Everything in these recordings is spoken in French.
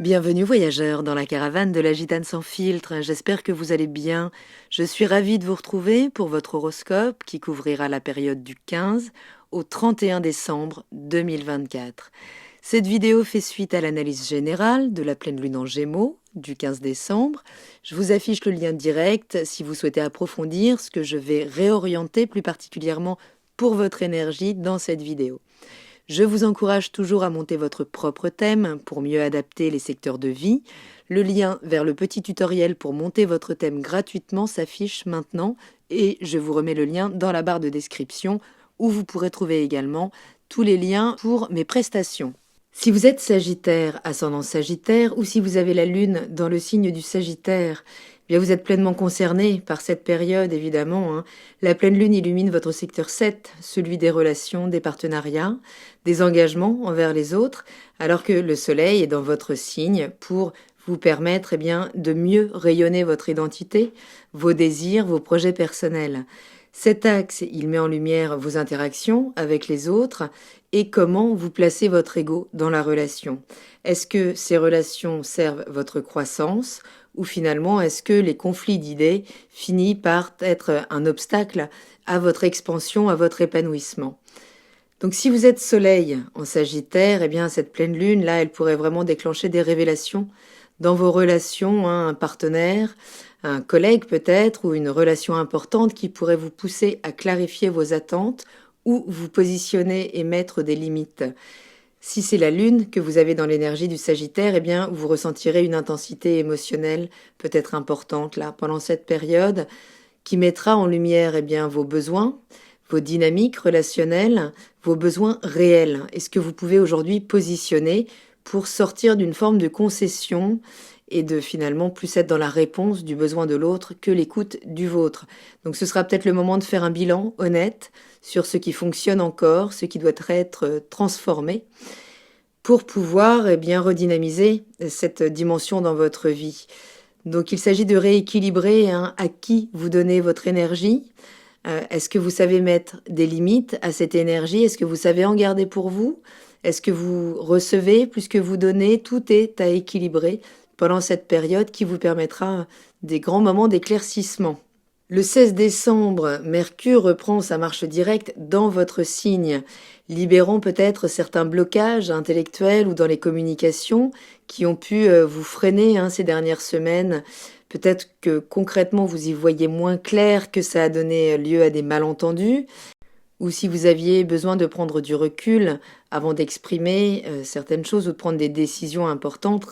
Bienvenue voyageurs dans la caravane de la Gitane sans filtre, j'espère que vous allez bien. Je suis ravie de vous retrouver pour votre horoscope qui couvrira la période du 15 au 31 décembre 2024. Cette vidéo fait suite à l'analyse générale de la pleine lune en Gémeaux du 15 décembre. Je vous affiche le lien direct si vous souhaitez approfondir ce que je vais réorienter plus particulièrement pour votre énergie dans cette vidéo. Je vous encourage toujours à monter votre propre thème pour mieux adapter les secteurs de vie. Le lien vers le petit tutoriel pour monter votre thème gratuitement s'affiche maintenant et je vous remets le lien dans la barre de description où vous pourrez trouver également tous les liens pour mes prestations. Si vous êtes Sagittaire, ascendant Sagittaire, ou si vous avez la Lune dans le signe du Sagittaire, eh bien vous êtes pleinement concerné par cette période, évidemment. La pleine Lune illumine votre secteur 7, celui des relations, des partenariats, des engagements envers les autres, alors que le Soleil est dans votre signe pour vous permettre de mieux rayonner votre identité, vos désirs, vos projets personnels. Cet axe, il met en lumière vos interactions avec les autres et comment vous placez votre ego dans la relation. Est-ce que ces relations servent votre croissance ou finalement est-ce que les conflits d'idées finissent par être un obstacle à votre expansion, à votre épanouissement? Donc si vous êtes Soleil en Sagittaire, cette pleine lune, là, elle pourrait vraiment déclencher des révélations dans vos relations, un partenaire, un collègue peut-être, ou une relation importante qui pourrait vous pousser à clarifier vos attentes ou vous positionner et mettre des limites. Si c'est la lune que vous avez dans l'énergie du Sagittaire, vous ressentirez une intensité émotionnelle peut-être importante là pendant cette période qui mettra en lumière vos besoins, vos dynamiques relationnelles, vos besoins réels et ce que vous pouvez aujourd'hui positionner pour sortir d'une forme de concession et de finalement plus être dans la réponse du besoin de l'autre que l'écoute du vôtre. Donc ce sera peut-être le moment de faire un bilan honnête sur ce qui fonctionne encore, ce qui doit être transformé pour pouvoir redynamiser cette dimension dans votre vie. Donc il s'agit de rééquilibrer à qui vous donnez votre énergie. Est-ce que vous savez mettre des limites à cette énergie? Est-ce que vous savez en garder pour vous? Est-ce que vous recevez plus que vous donnez? Tout est à équilibrer pendant cette période qui vous permettra des grands moments d'éclaircissement. Le 16 décembre, Mercure reprend sa marche directe dans votre signe, libérant peut-être certains blocages intellectuels ou dans les communications qui ont pu vous freiner ces dernières semaines. Peut-être que concrètement vous y voyez moins clair, que ça a donné lieu à des malentendus, ou si vous aviez besoin de prendre du recul avant d'exprimer certaines choses ou de prendre des décisions importantes,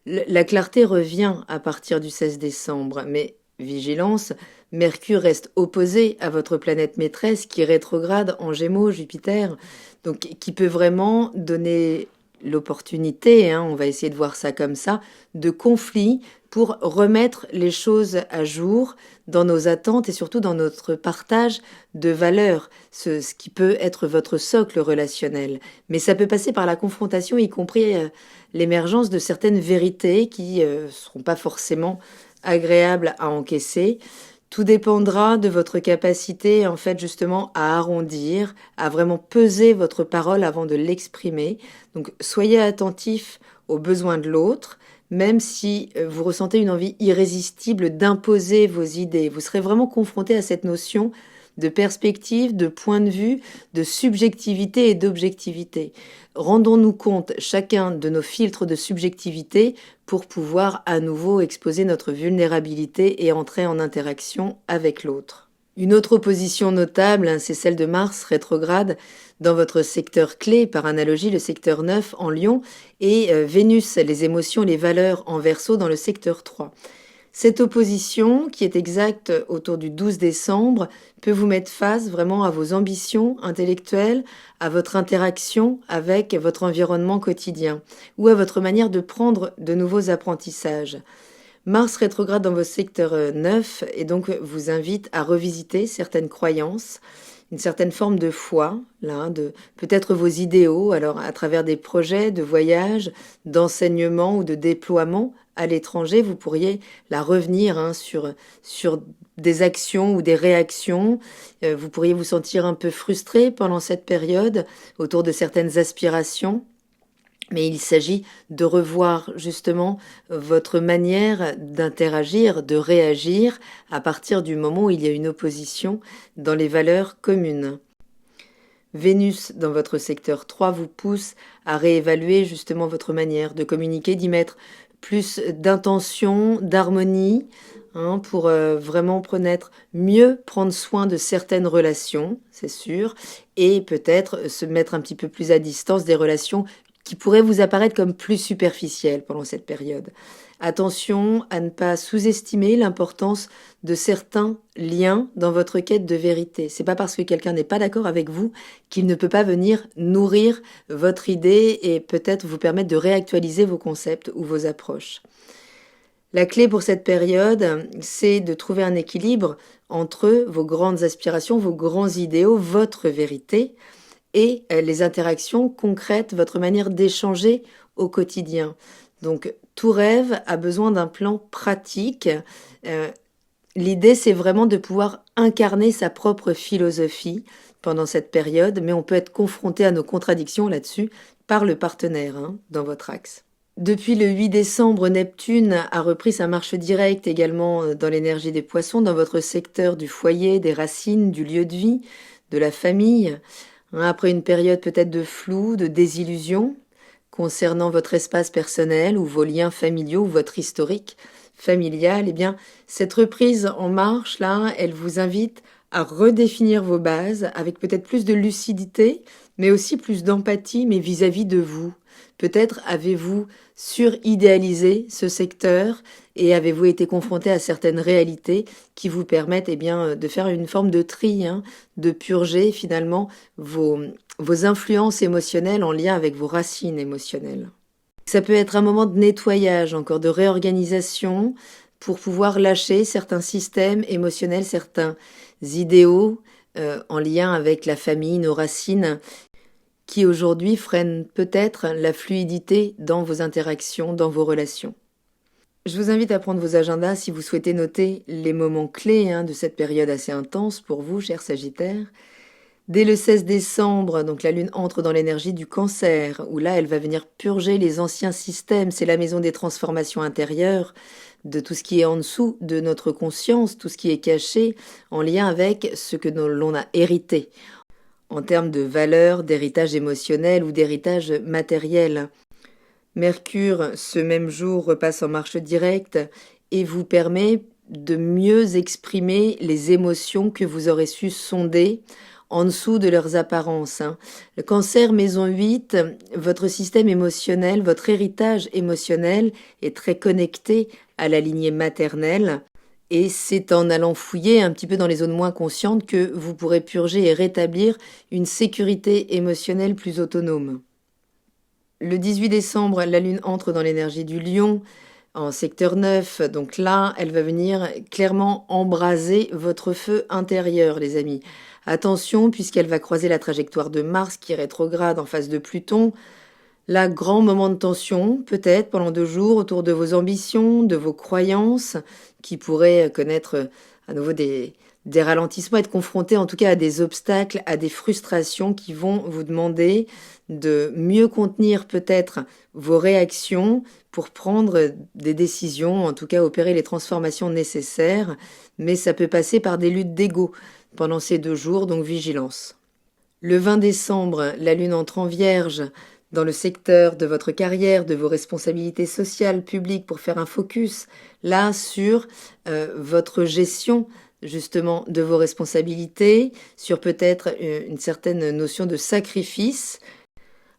la clarté revient à partir du 16 décembre. Mais vigilance, Mercure reste opposé à votre planète maîtresse qui rétrograde en Gémeaux, Jupiter, donc qui peut vraiment donner l'opportunité, on va essayer de voir ça comme ça, de conflits pour remettre les choses à jour dans nos attentes et surtout dans notre partage de valeurs, ce qui peut être votre socle relationnel. Mais ça peut passer par la confrontation, y compris l'émergence de certaines vérités qui ne seront pas forcément agréables à encaisser. Tout dépendra de votre capacité, justement, à arrondir, à vraiment peser votre parole avant de l'exprimer. Donc, soyez attentifs aux besoins de l'autre, même si vous ressentez une envie irrésistible d'imposer vos idées. Vous serez vraiment confronté à cette notion de perspective, de point de vue, de subjectivité et d'objectivité. Rendons-nous compte chacun de nos filtres de subjectivité pour pouvoir à nouveau exposer notre vulnérabilité et entrer en interaction avec l'autre. Une autre opposition notable, c'est celle de Mars rétrograde dans votre secteur clé, par analogie le secteur 9 en Lion, et Vénus, les émotions, les valeurs en Verseau dans le secteur 3. Cette opposition, qui est exacte autour du 12 décembre, peut vous mettre face vraiment à vos ambitions intellectuelles, à votre interaction avec votre environnement quotidien ou à votre manière de prendre de nouveaux apprentissages. Mars rétrograde dans vos secteurs 9 et donc vous invite à revisiter certaines croyances, une certaine forme de foi, de peut-être vos idéaux, alors à travers des projets de voyage, d'enseignement ou de déploiement à l'étranger, vous pourriez la revenir sur des actions ou des réactions. Vous pourriez vous sentir un peu frustré pendant cette période autour de certaines aspirations. Mais il s'agit de revoir justement votre manière d'interagir, de réagir à partir du moment où il y a une opposition dans les valeurs communes. Vénus dans votre secteur 3 vous pousse à réévaluer justement votre manière de communiquer, d'y mettre plus d'intention, d'harmonie, pour vraiment mieux prendre soin de certaines relations, c'est sûr, et peut-être se mettre un petit peu plus à distance des relations qui pourraient vous apparaître comme plus superficielles pendant cette période. Attention à ne pas sous-estimer l'importance de certains liens dans votre quête de vérité. C'est pas parce que quelqu'un n'est pas d'accord avec vous qu'il ne peut pas venir nourrir votre idée et peut-être vous permettre de réactualiser vos concepts ou vos approches. La clé pour cette période, c'est de trouver un équilibre entre vos grandes aspirations, vos grands idéaux, votre vérité et les interactions concrètes, votre manière d'échanger au quotidien. Donc, tout rêve a besoin d'un plan pratique. L'idée, c'est vraiment de pouvoir incarner sa propre philosophie pendant cette période, mais on peut être confronté à nos contradictions là-dessus par le partenaire dans votre axe. Depuis le 8 décembre, Neptune a repris sa marche directe également dans l'énergie des poissons, dans votre secteur du foyer, des racines, du lieu de vie, de la famille. Après une période peut-être de flou, de désillusion concernant votre espace personnel ou vos liens familiaux ou votre historique familial, eh bien, cette reprise en marche, là, elle vous invite à redéfinir vos bases avec peut-être plus de lucidité, mais aussi plus d'empathie, mais vis-à-vis de vous. Peut-être avez-vous suridéalisé ce secteur et avez-vous été confronté à certaines réalités qui vous permettent de faire une forme de tri, de purger finalement vos influences émotionnelles en lien avec vos racines émotionnelles. Ça peut être un moment de nettoyage, encore de réorganisation, pour pouvoir lâcher certains systèmes émotionnels, certains idéaux en lien avec la famille, nos racines, qui aujourd'hui freinent peut-être la fluidité dans vos interactions, dans vos relations. Je vous invite à prendre vos agendas si vous souhaitez noter les moments clés de cette période assez intense pour vous, chers Sagittaires. Dès le 16 décembre, donc la Lune entre dans l'énergie du Cancer, où là, elle va venir purger les anciens systèmes. C'est la maison des transformations intérieures, de tout ce qui est en dessous de notre conscience, tout ce qui est caché, en lien avec ce que l'on a hérité, en termes de valeurs, d'héritage émotionnel ou d'héritage matériel. Mercure, ce même jour, repasse en marche directe et vous permet de mieux exprimer les émotions que vous aurez su sonder en dessous de leurs apparences. Le Cancer, maison 8, votre système émotionnel, votre héritage émotionnel est très connecté à la lignée maternelle. Et c'est en allant fouiller un petit peu dans les zones moins conscientes que vous pourrez purger et rétablir une sécurité émotionnelle plus autonome. Le 18 décembre, la Lune entre dans l'énergie du Lion, en secteur 9. Donc là, elle va venir clairement embraser votre feu intérieur, les amis. Attention, puisqu'elle va croiser la trajectoire de Mars qui est rétrograde en face de Pluton. Là, grand moment de tension, peut-être pendant 2 jours, autour de vos ambitions, de vos croyances, qui pourraient connaître à nouveau des ralentissements, être confrontés en tout cas à des obstacles, à des frustrations qui vont vous demander de mieux contenir peut-être vos réactions pour prendre des décisions, en tout cas opérer les transformations nécessaires, mais ça peut passer par des luttes d'ego pendant ces 2 jours, donc vigilance. Le 20 décembre, la Lune entre en Vierge, dans le secteur de votre carrière, de vos responsabilités sociales, publiques, pour faire un focus là sur votre gestion justement de vos responsabilités, sur peut-être une certaine notion de sacrifice.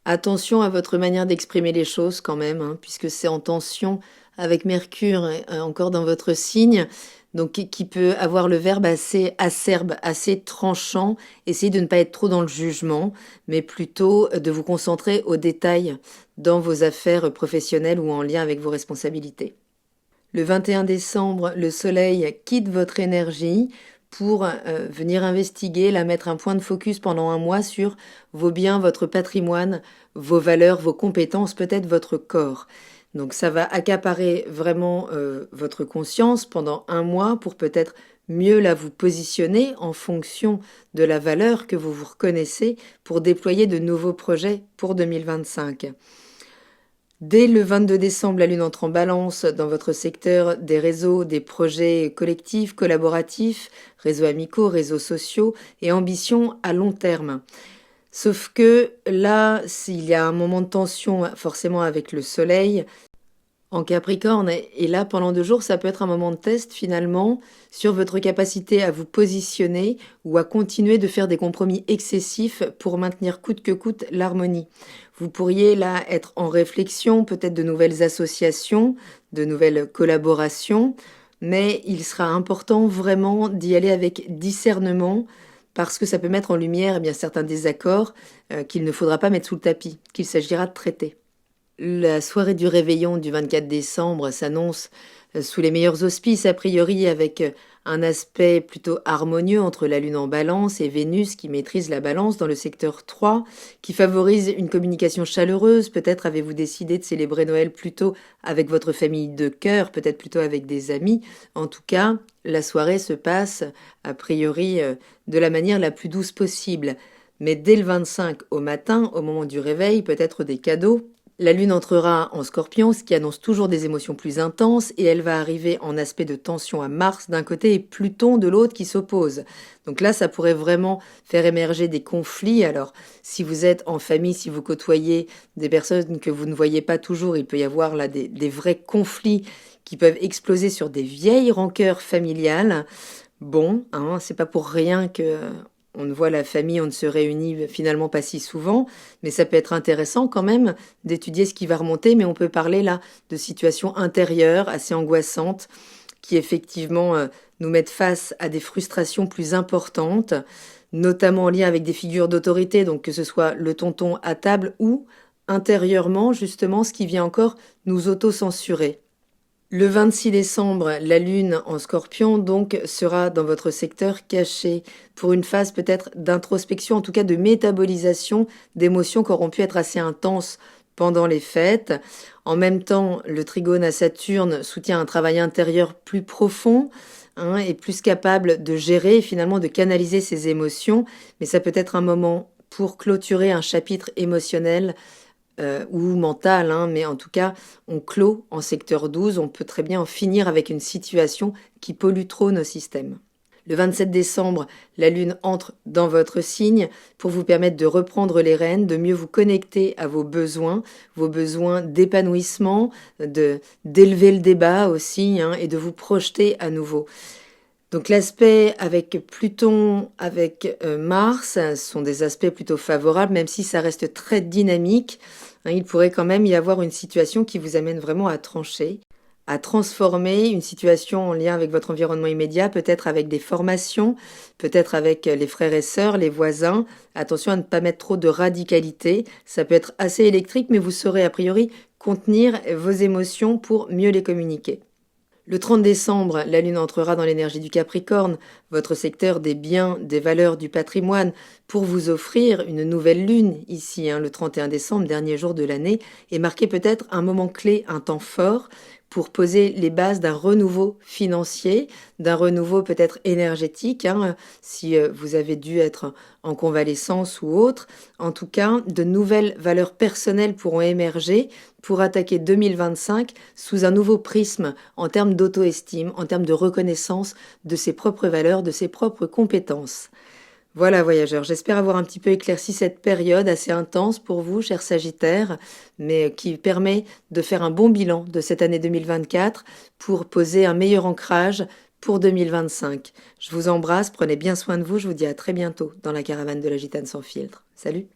Attention à votre manière d'exprimer les choses quand même, puisque c'est en tension avec Mercure encore dans votre signe, donc qui peut avoir le verbe assez acerbe, assez tranchant. Essayez de ne pas être trop dans le jugement, mais plutôt de vous concentrer aux détails dans vos affaires professionnelles ou en lien avec vos responsabilités. Le 21 décembre, le Soleil quitte votre énergie pour venir investiguer, la mettre un point de focus pendant 1 mois sur vos biens, votre patrimoine, vos valeurs, vos compétences, peut-être votre corps. Donc ça va accaparer vraiment votre conscience pendant 1 mois pour peut-être mieux la vous positionner en fonction de la valeur que vous vous reconnaissez pour déployer de nouveaux projets pour 2025. Dès le 22 décembre, la Lune entre en Balance dans votre secteur des réseaux, des projets collectifs, collaboratifs, réseaux amicaux, réseaux sociaux et ambitions à long terme. Sauf que là, s'il y a un moment de tension forcément avec le Soleil, en Capricorne, et là pendant 2 jours, ça peut être un moment de test finalement sur votre capacité à vous positionner ou à continuer de faire des compromis excessifs pour maintenir coûte que coûte l'harmonie. Vous pourriez là être en réflexion, peut-être de nouvelles associations, de nouvelles collaborations, mais il sera important vraiment d'y aller avec discernement parce que ça peut mettre en lumière certains désaccords qu'il ne faudra pas mettre sous le tapis, qu'il s'agira de traiter. La soirée du réveillon du 24 décembre s'annonce sous les meilleurs auspices, a priori avec un aspect plutôt harmonieux entre la Lune en Balance et Vénus qui maîtrise la Balance dans le secteur 3, qui favorise une communication chaleureuse. Peut-être avez-vous décidé de célébrer Noël plutôt avec votre famille de cœur, peut-être plutôt avec des amis. En tout cas, la soirée se passe a priori de la manière la plus douce possible. Mais dès le 25 au matin, au moment du réveil, peut-être des cadeaux. La Lune entrera en Scorpion, ce qui annonce toujours des émotions plus intenses, et elle va arriver en aspect de tension à Mars d'un côté et Pluton de l'autre qui s'oppose. Donc là, ça pourrait vraiment faire émerger des conflits. Alors, si vous êtes en famille, si vous côtoyez des personnes que vous ne voyez pas toujours, il peut y avoir là des vrais conflits qui peuvent exploser sur des vieilles rancœurs familiales. Bon, hein, c'est pas pour rien que on ne voit la famille, on ne se réunit finalement pas si souvent, mais ça peut être intéressant quand même d'étudier ce qui va remonter, mais on peut parler là de situations intérieures assez angoissantes qui effectivement nous mettent face à des frustrations plus importantes, notamment en lien avec des figures d'autorité, donc que ce soit le tonton à table ou intérieurement justement ce qui vient encore nous auto-censurer. Le 26 décembre, la Lune en Scorpion donc sera dans votre secteur caché pour une phase peut-être d'introspection, en tout cas de métabolisation d'émotions qui auront pu être assez intenses pendant les fêtes. En même temps, le trigone à Saturne soutient un travail intérieur plus profond et plus capable de gérer et finalement de canaliser ses émotions. Mais ça peut être un moment pour clôturer un chapitre émotionnel ou mental, mais en tout cas, on clôt en secteur 12, on peut très bien en finir avec une situation qui pollue trop nos systèmes. Le 27 décembre, la Lune entre dans votre signe pour vous permettre de reprendre les rênes, de mieux vous connecter à vos besoins d'épanouissement, d'élever le débat aussi, et de vous projeter à nouveau. Donc l'aspect avec Pluton, avec Mars, sont des aspects plutôt favorables, même si ça reste très dynamique. Il pourrait quand même y avoir une situation qui vous amène vraiment à trancher, à transformer une situation en lien avec votre environnement immédiat, peut-être avec des formations, peut-être avec les frères et sœurs, les voisins. Attention à ne pas mettre trop de radicalité. Ça peut être assez électrique, mais vous saurez a priori contenir vos émotions pour mieux les communiquer. Le 30 décembre, la Lune entrera dans l'énergie du Capricorne, votre secteur des biens, des valeurs, du patrimoine, pour vous offrir une nouvelle Lune ici, le 31 décembre, dernier jour de l'année, et marquer peut-être un moment clé, un temps fort, pour poser les bases d'un renouveau financier, d'un renouveau peut-être énergétique, si vous avez dû être en convalescence ou autre. En tout cas, de nouvelles valeurs personnelles pourront émerger pour attaquer 2025 sous un nouveau prisme en termes d'auto-estime, en termes de reconnaissance de ses propres valeurs, de ses propres compétences. Voilà, voyageurs, j'espère avoir un petit peu éclairci cette période assez intense pour vous, chers Sagittaires, mais qui permet de faire un bon bilan de cette année 2024 pour poser un meilleur ancrage pour 2025. Je vous embrasse, prenez bien soin de vous, je vous dis à très bientôt dans la caravane de la Gitane sans filtre. Salut!